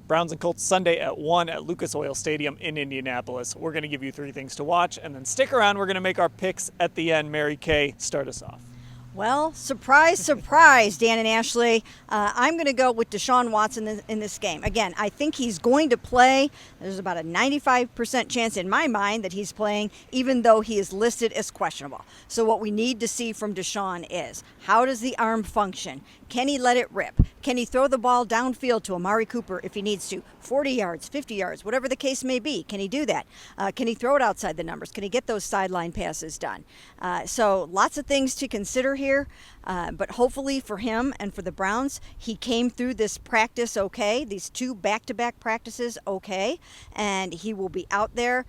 Browns and Colts Sunday at 1 at Lucas Oil Stadium in Indianapolis. We're going to give you 3 things to watch, and then stick around. We're going to make our picks at the end. Mary Kay, start us off. Well, surprise, surprise, Dan and Ashley. I'm going to go with Deshaun Watson in this game. Again, I think he's going to play. There's about a 95% chance in my mind that he's playing, even though he is listed as questionable. So what we need to see from Deshaun is, how does the arm function? Can he let it rip? Can he throw the ball downfield to Amari Cooper if he needs to? 40 yards, 50 yards, whatever the case may be. Can he do that? Can he throw it outside the numbers? Can he get those sideline passes done? So lots of things to consider here. But hopefully for him and for the Browns, he came through this practice okay, these 2 back-to-back practices okay, and he will be out there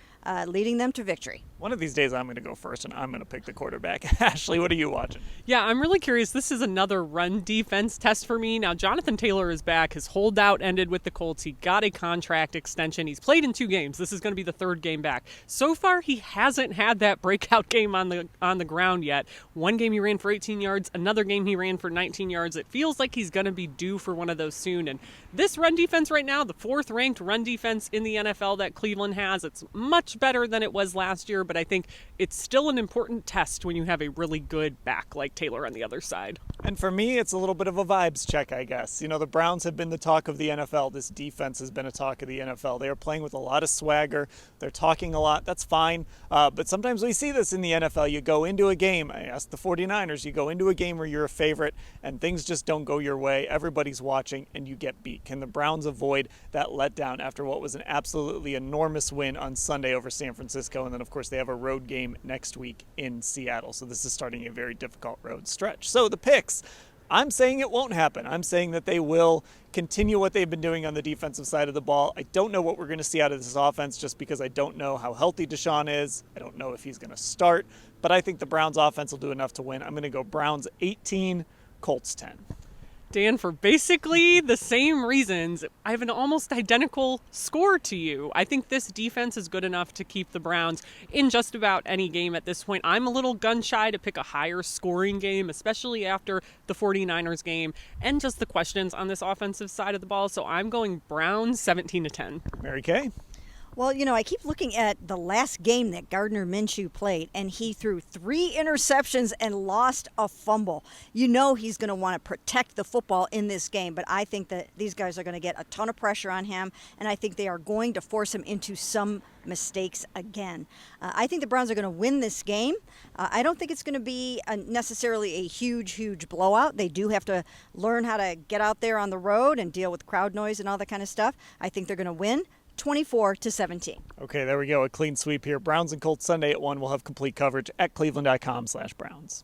leading them to victory. One of these days I'm going to go first, and I'm going to pick the quarterback. Ashley, what are you watching? Yeah, I'm really curious. This is another run defense test for me. Now, Jonathan Taylor is back. His holdout ended with the Colts. He got a contract extension. He's played in 2 games. This is going to be the 3rd game back. So far, he hasn't had that breakout game on the ground yet. One game he ran for 18 yards. Another game he ran for 19 yards. It feels like he's going to be due for one of those soon. And this run defense right now, the 4th ranked run defense in the NFL that Cleveland has, it's much better than it was last year, but I think it's still an important test when you have a really good back like Taylor on the other side. And for me, it's a little bit of a vibes check, I guess. You know, the Browns have been the talk of the NFL. This defense has been a talk of the NFL. They are playing with a lot of swagger. They're talking a lot. That's fine. But sometimes we see this in the NFL. You go into a game. I asked the 49ers. You go into a game where you're a favorite and things just don't go your way. Everybody's watching and you get beat. Can the Browns avoid that letdown after what was an absolutely enormous win on Sunday over San Francisco? And then, of course, they have a road game next week in Seattle. So this is starting a very difficult road stretch. So the picks. I'm saying it won't happen. I'm saying that they will continue what they've been doing on the defensive side of the ball. I don't know what we're going to see out of this offense just because I don't know how healthy Deshaun is. I don't know if he's going to start, but I think the Browns offense will do enough to win. I'm going to go Browns 18, Colts 10. Dan, for basically the same reasons, I have an almost identical score to you. I think this defense is good enough to keep the Browns in just about any game at this point. I'm a little gun-shy to pick a higher scoring game, especially after the 49ers game and just the questions on this offensive side of the ball. So I'm going Browns 17-10. Mary Kay? Well, you know, I keep looking at the last game that Gardner Minshew played, and he threw 3 interceptions and lost a fumble. You know he's going to want to protect the football in this game, but I think that these guys are going to get a ton of pressure on him, and I think they are going to force him into some mistakes again. I think the Browns are going to win this game. I don't think it's going to be necessarily a huge blowout. They do have to learn how to get out there on the road and deal with crowd noise and all that kind of stuff. I think they're going to win 24-17. Okay, there we go. A clean sweep here. Browns and Colts Sunday at 1. We'll have complete coverage at cleveland.com/Browns.